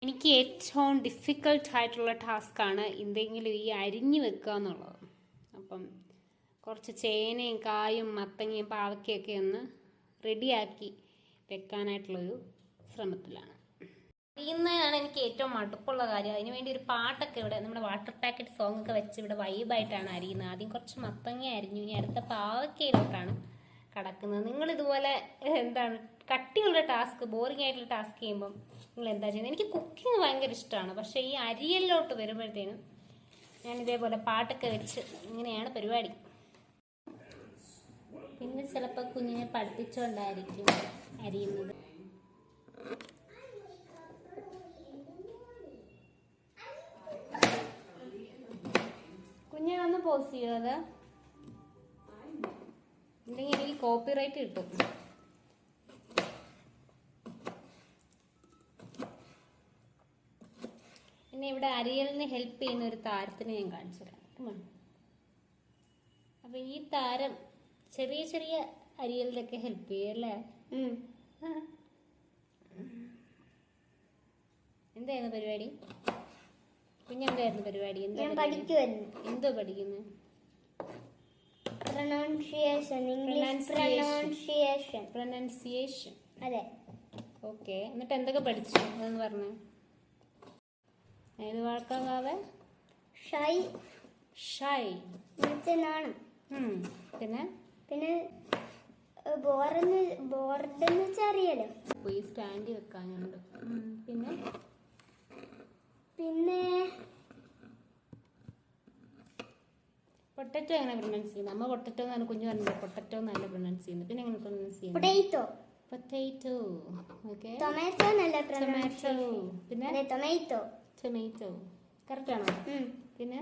എനിക്ക് ഏറ്റവും ഡിഫിക്കൽട്ടായിട്ടുള്ള ടാസ്ക്കാണ് എന്തെങ്കിലും ഈ അരിഞ്ഞു വെക്കുക എന്നുള്ളത്. അപ്പം കുറച്ച് ചേനയും കായും മത്തങ്ങയും പാവയ്ക്കൊക്കെ ഒന്ന് റെഡിയാക്കി വെക്കാനായിട്ടുള്ളൊരു ശ്രമത്തിലാണ്. അരിയുന്നതാണ് എനിക്ക് ഏറ്റവും മടുപ്പുള്ള കാര്യം. അതിന് വേണ്ടി ഒരു പാട്ടൊക്കെ ഇവിടെ നമ്മുടെ വാട്ടർ പാക്കറ്റ് സോങ് ഒക്കെ വെച്ച് ഇവിടെ വൈബായിട്ടാണ് അരിയുന്നത്. ആദ്യം കുറച്ച് മത്തങ്ങ അരിഞ്ഞു, ഇനി അടുത്ത പാവയ്ക്കയിലോട്ടാണ് കടക്കുന്നത്. നിങ്ങൾ ഇതുപോലെ എന്താണ് കട്ടിയുള്ള ടാസ്ക്, ബോറിംഗ് ആയിട്ടുള്ള ടാസ്ക് ചെയ്യുമ്പം നിങ്ങൾ എന്താ ചെയ്യുന്നത്? എനിക്ക് കുക്കിംഗ് ഭയങ്കര ഇഷ്ടമാണ്, പക്ഷേ ഈ അരിയലിലോട്ട് വരുമ്പോഴത്തേനും ഞാൻ ഇതേപോലെ പാട്ടൊക്കെ വെച്ച് ഇങ്ങനെയാണ് പരിപാടി. പിന്നെ ചിലപ്പോൾ കുഞ്ഞിനെ പഠിപ്പിച്ചുകൊണ്ടായിരിക്കും അരിയുന്നത്. കുഞ്ഞെ ഒന്ന് പോസ് ചെയ്യുമോ? അത് ഇല്ലെങ്കിൽ എനിക്ക് കോപ്പിറൈറ്റ് കിട്ടും. പിന്നെ ഇവിടെ അരിയലിന് ഹെൽപ്പ് ചെയ്യുന്ന ഒരു താരത്തിനെ ഞാൻ കാണിച്ചു തരാം. അപ്പൊ ഈ താരം ചെറിയ ചെറിയ അരിയലിനൊക്കെ ഹെൽപ്പ് ചെയ്യല്ലേ? എന്തായിരുന്നു പരിപാടി? കുഞ്ഞെന്തായിരുന്നു പരിപാടി? എന്തോ പഠിക്കുന്നത്? പ്രൊനൗൺസിയേഷൻ. അതെ. ഓക്കെ, എന്നിട്ട് എന്തൊക്കെ പഠിച്ചു അതെന്ന് പറഞ്ഞു. ഏത് വാക്കാവേ? ഷൈ. ഷൈ നാണം. പിന്നെ പിന്നെ ബോർഡെന്ന് വെച്ചറിയാലോ, പോയി സ്റ്റാൻഡ് വെക്കാനുണ്ട്. പിന്നെ പിന്നെ പൊട്ടറ്റോ എങ്ങനെ പ്രൊനൗൺസ് ചെയ്യുന്നത്? അമ്മ പൊട്ടറ്റോ എന്നാണ് കുഞ്ഞു പറഞ്ഞത്, പൊട്ടറ്റോ എന്നല്ല പ്രൊനൗൺസ് ചെയ്യുന്നത്. പിന്നെ എങ്ങനെ പ്രൊനൗൺസ് ചെയ്യുന്നത്? പൊട്ടേറ്റോ. പൊട്ടേറ്റോ. ഓക്കെ. ടൊമാറ്റോ എന്നല്ല ടൊമാറ്റോ. പിന്നെ ടൊമാറ്റോ. ടൊമാറ്റോ കറക്റ്റ് ആണോ? പിന്നെ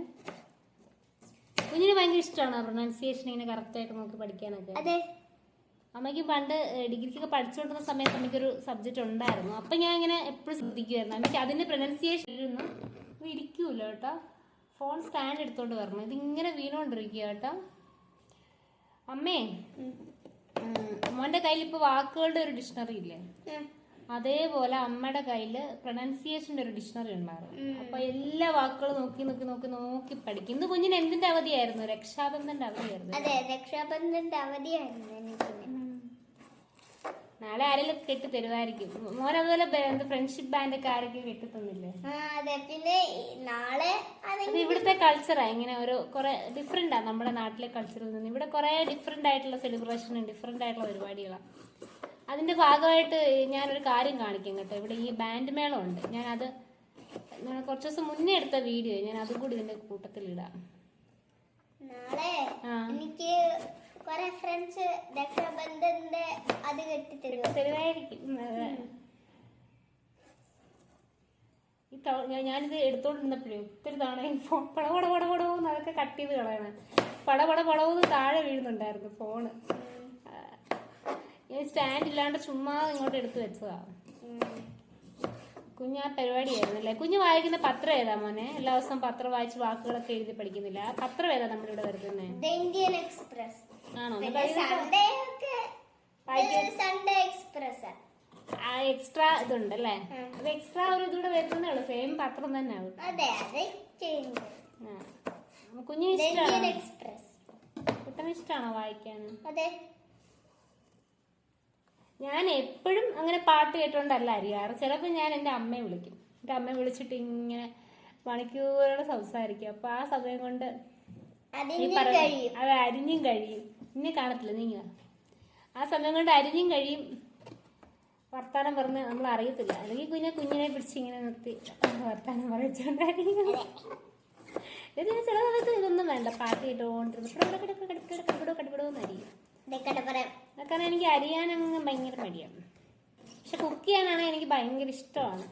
കുഞ്ഞിന് ഭയങ്കര ഇഷ്ടമാണോ പ്രൊനൗൺസിയേഷൻ ഇങ്ങനെ കറക്റ്റായിട്ട് നോക്കി പഠിക്കാനൊക്കെ? അതെ. അമ്മയ്ക്ക് പണ്ട് ഡിഗ്രിക്കൊക്കെ പഠിച്ചുകൊണ്ടിരുന്ന സമയത്ത് അമ്മയ്ക്കൊരു സബ്ജക്റ്റ് ഉണ്ടായിരുന്നു. അപ്പം ഞാൻ ഇങ്ങനെ എപ്പോഴും ശ്രദ്ധിക്കുമായിരുന്നു. അമ്മയ്ക്ക് അതിൻ്റെ പ്രൊനൗൺസിയേഷൻ ഇരുന്നു ഇത് ഇരിക്കൂല്ലോ കേട്ടോ. ഫോൺ സ്റ്റാൻഡ് എടുത്തോണ്ട് വരണം, ഇതിങ്ങനെ വീണോണ്ടിരിക്കുക കേട്ടോ. അമ്മേ, മോൻ്റെ കയ്യിൽ ഇപ്പോൾ വാക്കുകളുടെ ഒരു ഡിക്ഷണറി ഇല്ലേ? അതേപോലെ അമ്മയുടെ കയ്യിൽ പ്രൊനൗൺസിയേഷൻ്റെ ഒരു ഡിക്ഷണറി ഉണ്ടായിരുന്നു. അപ്പൊ എല്ലാ വാക്കുകളും നോക്കി നോക്കി നോക്കി നോക്കി പഠിക്കും. ഇന്ന് കുഞ്ഞിന് എന്തിന്റെ അവധിയായിരുന്നു? രക്ഷാബന്ധന്റെ അവധിയായിരുന്നു. അതെ, രക്ഷാബന്ധന്റെ അവധിയായിരുന്നു. നാളെ ആരെങ്കിലും കെട്ടി തരുമായിരിക്കും. മോൻ അതുപോലെ ഫ്രണ്ട്ഷിപ്പ് ബാൻഡ് ഒക്കെ ആരൊക്കെ കെട്ടി തന്നില്ലേ? പിന്നെ നാളെ ഇവിടുത്തെ കൾച്ചറാ ഇങ്ങനെ ഒരു കുറെ ഡിഫറെന്റാ നമ്മുടെ നാട്ടിലെ കൾച്ചറിൽ നിന്ന്. ഇവിടെ കുറെ ഡിഫറെന്റ് ആയിട്ടുള്ള സെലിബ്രേഷനും ഡിഫറെന്റ് ആയിട്ടുള്ള പരിപാടികളാണ്. അതിന്റെ ഭാഗമായിട്ട് ഞാനൊരു കാര്യം കാണിക്കും കേട്ടോ. ഇവിടെ ഈ ബാൻഡ് മേളം ഉണ്ട്. ഞാനത് കുറച്ച് ദിവസം മുന്നേ എടുത്ത വീഡിയോ, ഞാൻ അതും കൂടി ഇതിന്റെ കൂട്ടത്തിൽ ഇടാം. നാളെ എനിക്ക് കുറെ ഫ്രണ്ട്സ് രക്ഷാബന്ധന്റെ അത് കെട്ടിത്തരുമായിരിക്കും. ഞാനിത് എടുത്തോണ്ടിരുന്നപ്പോഴേ ഒത്തിരി തവണ പടപടപടപടോന്ന് അതൊക്കെ കട്ട് ചെയ്ത് കളയണം. പടപടപടോന്ന് താഴെ വീഴുന്നുണ്ടായിരുന്നു ഫോണ്. ഞാൻ സ്റ്റാൻഡ് ഇല്ലാണ്ട് ചുമ്മാ ഇങ്ങോട്ട് എടുത്ത് വെച്ചതാ. കുഞ്ഞാ പരിപാടിയായിരുന്നു അല്ലേ? കുഞ്ഞ് വായിക്കുന്ന പത്രം ഏതാ മോനെ? എല്ലാ ദിവസവും പത്രം വായിച്ച് വാക്കുകളൊക്കെ എഴുതി പഠിക്കുന്നില്ല. ആ പത്രം ഏതാ നമ്മളിവിടെ വരുന്നത്? ഇന്ത്യൻ എക്സ്പ്രസ് ആണോ? എക്സ്ട്രാ ഇതുണ്ടല്ലേ? അത് എക്സ്ട്രാ ഒരു ഇതൂടെ വരുന്നേ ഉള്ളൂ. സെയിം പത്രം തന്നെ ആവും. കുഞ്ഞിന് ഇഷ്ടമാണോ? കുട്ടന് ഇഷ്ടമാണോ വായിക്കാൻ? അതെ. ഞാൻ എപ്പോഴും അങ്ങനെ പാട്ട് കേട്ടോണ്ടല്ല അറിയാറ്. ചിലപ്പോൾ ഞാൻ എൻ്റെ അമ്മയെ വിളിക്കും. എൻ്റെ അമ്മയെ വിളിച്ചിട്ട് ഇങ്ങനെ മണിക്കൂറുകൾ സംസാരിക്കും. അപ്പൊ ആ സമയം കൊണ്ട് അത് അരിഞ്ഞും കഴിയും. ഇന്നെ കാണത്തില്ല നീങ്ങ. ആ സമയം കൊണ്ട് അരിഞ്ഞും കഴിയും, വർത്താനം പറഞ്ഞ് നമ്മൾ അറിയത്തില്ല. അല്ലെങ്കിൽ കുഞ്ഞിനെ പിടിച്ച് ഇങ്ങനെ നിർത്തി വർത്താനം പറയിച്ചോണ്ടായിരിക്കും. ഇത് ചില സമയത്ത് ഇതൊന്നും വേണ്ട, പാട്ട് കേട്ടോണ്ടിരുന്നു കടപടോന്നരിയും. കാരണം എനിക്ക് അരിയാനങ്ങ് ഭയങ്കര മടിയാണ്. പക്ഷെ കുക്ക് ചെയ്യാനാണെങ്കിൽ എനിക്ക് ഭയങ്കര ഇഷ്ടമാണ്.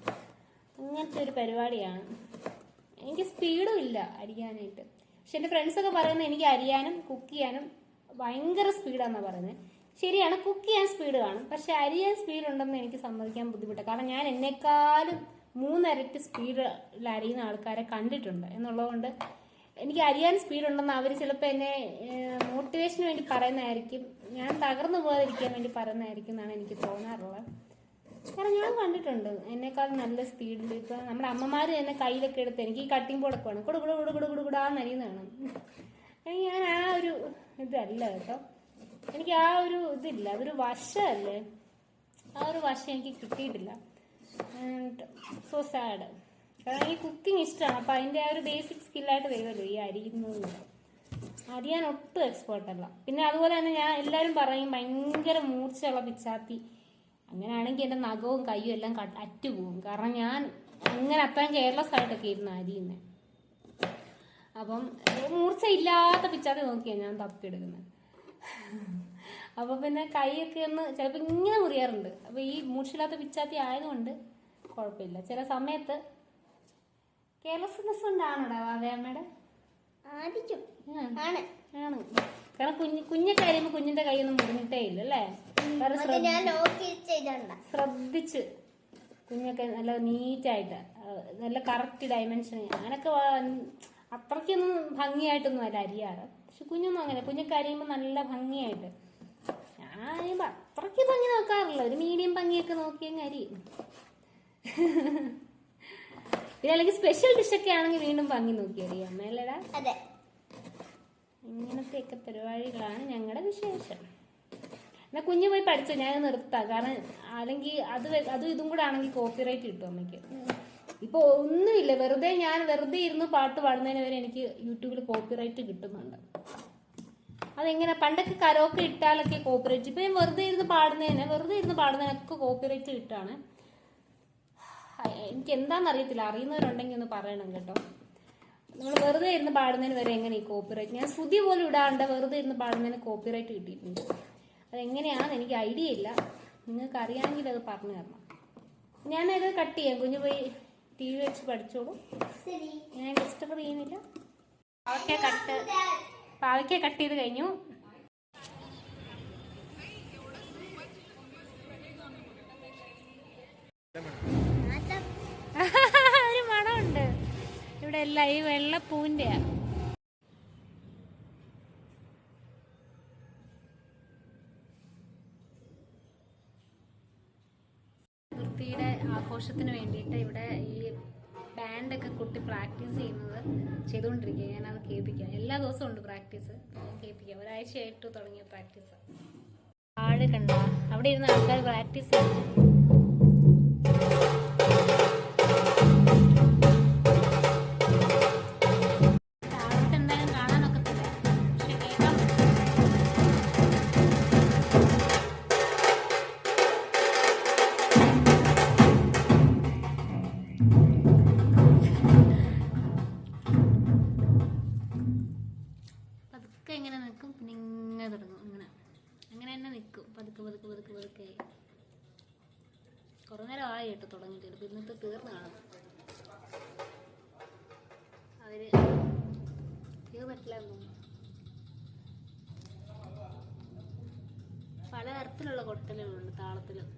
അങ്ങനത്തെ ഒരു പരിപാടിയാണ്. എനിക്ക് സ്പീഡും ഇല്ല അരിയാനായിട്ട്. പക്ഷെ എൻ്റെ ഫ്രണ്ട്സൊക്കെ പറയുന്നത് എനിക്ക് അരിയാനും കുക്ക് ചെയ്യാനും ഭയങ്കര സ്പീഡാണെന്നാണ് പറയുന്നത്. ശരിയാണ്, കുക്ക് ചെയ്യാൻ സ്പീഡ് കാണും, പക്ഷെ അരിയാൻ സ്പീഡ് ഉണ്ടെന്ന് എനിക്ക് സമ്മതിക്കാൻ ബുദ്ധിമുട്ടാണ്. കാരണം ഞാൻ എന്നെക്കാളും 3 ഇരട്ടി സ്പീഡിൽ അരിയുന്ന ആൾക്കാരെ കണ്ടിട്ടുണ്ട് എന്നുള്ളതുകൊണ്ട് എനിക്ക് അരിയാൻ സ്പീഡ് ഉണ്ടെന്ന് അവർ ചിലപ്പോൾ എന്നെ മോട്ടിവേഷന് വേണ്ടി പറയുന്നതായിരിക്കും. ഞാൻ തകർന്നു പോകാതിരിക്കാൻ വേണ്ടി പറയുന്നതായിരിക്കും എന്നാണ് എനിക്ക് തോന്നാറുള്ളത്. കാരണം ഞാൻ കണ്ടിട്ടുണ്ട് എന്നെക്കാൾ നല്ല സ്പീഡിൽ ഇപ്പം നമ്മുടെ അമ്മമാർ തന്നെ കയ്യിലൊക്കെ എടുത്ത് എനിക്ക് ഈ കട്ടിങ് ബോർഡൊക്കെ വേണം കുടുകുടാന്ന് അരിയുന്നതാണ്. എനിക്ക് ഞാൻ ആ ഒരു ഇതല്ല കേട്ടോ, എനിക്ക് ആ ഒരു ഇതില്ല, അതൊരു വശമല്ലേ, ആ ഒരു വശം എനിക്ക് കിട്ടിയിട്ടില്ല. So sad. കാരണം ഈ കുക്കിംഗ് ഇഷ്ടമാണ്, അപ്പം അതിൻ്റെ ആ ഒരു ബേസിക് സ്കില്ലായിട്ട് വരുമല്ലോ ഈ അരിയുന്നത്. അരിയാൻ ഒട്ടും എക്സ്പേർട്ടല്ല. പിന്നെ അതുപോലെ തന്നെ ഞാൻ എല്ലാവരും പറയും ഭയങ്കര മൂർച്ചയുള്ള പിച്ചാത്തി, അങ്ങനെയാണെങ്കിൽ എൻ്റെ നഖവും കയ്യും എല്ലാം അറ്റുപോകും. കാരണം ഞാൻ അങ്ങനെ അത്രയും കെയർലെസ് ആയിട്ടൊക്കെ ഇരുന്ന് അരിയുന്നത്. അപ്പം മൂർച്ച ഇല്ലാത്ത പിച്ചാത്തി നോക്കിയാണ് ഞാൻ തപ്പിയെടുക്കുന്നത്. അപ്പോൾ പിന്നെ കൈയൊക്കെ ഒന്ന് ചിലപ്പോൾ ഇങ്ങനെ മുറിയാറുണ്ട്. അപ്പോൾ ഈ മൂർച്ചയില്ലാത്ത പിച്ചാത്തി ആയതുകൊണ്ട് കുഴപ്പമില്ല. ചില സമയത്ത് കെയർലെസ്നെസ് കൊണ്ടാണോടാ വാവയമ്മയുടെ ആണ്. കാരണം കുഞ്ഞൊക്കെ കഴിയുമ്പോൾ കുഞ്ഞിന്റെ കൈയൊന്നും മുറിഞ്ഞിട്ടേ ഇല്ല അല്ലേ? ശ്രദ്ധിച്ച് കുഞ്ഞൊക്കെ നല്ല നീറ്റായിട്ട് നല്ല കറക്റ്റ് ഡയമെൻഷൻ, അങ്ങനൊക്കെ അത്രയ്ക്കൊന്നും ഭംഗിയായിട്ടൊന്നും അല്ല അരിയാറ്. പക്ഷെ കുഞ്ഞൊന്നും അങ്ങനെ, കുഞ്ഞൊക്കെ അരിയുമ്പോൾ നല്ല ഭംഗിയായിട്ട്. ഞാൻ അരിയുമ്പോൾ അത്രയ്ക്ക് ഭംഗി നോക്കാറില്ല, ഒരു മീഡിയം ഭംഗിയൊക്കെ നോക്കിയങ്ങ് അരിയും. പിന്നെ അല്ലെങ്കിൽ സ്പെഷ്യൽ ഡിഷൊക്കെ ആണെങ്കിൽ വീണ്ടും ഭംഗി നോക്കി അറിയാം അമ്മയല്ലേടാ? അതെ. ഇങ്ങനത്തെയൊക്കെ പരിപാടികളാണ് ഞങ്ങളുടെ വിശേഷം. എന്നാൽ കുഞ്ഞു പോയി പഠിച്ചോ, ഞാൻ നിർത്താം. കാരണം അല്ലെങ്കിൽ അതും ഇതും കൂടെ ആണെങ്കിൽ കോപ്പിറൈറ്റ് കിട്ടും അമ്മയ്ക്ക്. ഇപ്പോൾ ഒന്നുമില്ല, ഞാൻ വെറുതെ ഇരുന്ന് പാട്ട് പാടുന്നതിന് വരെ എനിക്ക് യൂട്യൂബിൽ കോപ്പിറൈറ്റ് കിട്ടുന്നുണ്ട്. അതെങ്ങനെ പണ്ടൊക്കെ കരോക്കെ ഇട്ടാലൊക്കെ കോപ്പിറൈറ്റ്, ഇപ്പം ഞാൻ വെറുതെ ഇരുന്ന് പാടുന്നതിനൊക്കെ കോപ്പിറൈറ്റ് കിട്ടുകയാണ്. എനിക്ക് എന്താണെന്നറിയത്തില്ല, അറിയുന്നവരുണ്ടെങ്കിൽ ഒന്ന് പറയണം കേട്ടോ. നമ്മൾ വെറുതെ ഇരുന്ന് പാടുന്നതിന് വരെ എങ്ങനെ ഈ കോപ്പിറൈറ്റ്, ഞാൻ ശ്രുതി പോലും ഇടാണ്ട് വെറുതെ ഇരുന്ന് പാടുന്നതിന് കോപ്പിറൈറ്റ് കിട്ടിയിട്ടുണ്ട്. അതെങ്ങനെയാണെന്ന് എനിക്ക് ഐഡിയ ഇല്ല, നിങ്ങൾക്ക് അറിയാമെങ്കിൽ അത് പറഞ്ഞു തരണം. ഞാനത് കട്ട് ചെയ്യാം, കുഞ്ഞു പോയി TV വെച്ച് പഠിച്ചോളൂ. ഞാൻ ഡിസ്റ്റർബ് ചെയ്യുന്നില്ല. പാവയ്ക്ക കട്ട് ചെയ്ത് കഴിഞ്ഞു. ഒരു മണമുണ്ട് ഇവിടെ എല്ലാം, ഈ വെള്ളപ്പൂവിൻ്റെയാ. വൃത്തിയുടെ ആഘോഷത്തിന് വേണ്ടിയിട്ട് ഇവിടെ ഈ ബാൻഡൊക്കെ കൊട്ടി പ്രാക്ടീസ് ചെയ്തുകൊണ്ടിരിക്കുക. ഞാനത് കേൾപ്പിക്കാം. എല്ലാ ദിവസവും ഉണ്ട് പ്രാക്ടീസ്, കേൾപ്പിക്കാം. ഒരാഴ്ചയായിട്ട് തുടങ്ങിയ പ്രാക്ടീസ്. ആട് കണ്ട അവിടെ ഇരുന്ന് ആൾക്കാർ പ്രാക്ടീസ് ചെയ്തു. ഇങ്ങനെ നിൽക്കും, പിന്നെ ഇങ്ങനെ തുടങ്ങും, അങ്ങനെ തന്നെ നിൽക്കും. പതുക്കെ കുറേ നേരം ആയി കേട്ടോ തുടങ്ങിയിട്ട്. ഇപ്പം ഇന്നത്തെ തീർന്ന് കാണും. അവര് തീർന്നിട്ടില്ലാന്ന് തോന്നുന്നു. പലതരത്തിലുള്ള കൊട്ടലുകളുണ്ട് താളത്തിലും.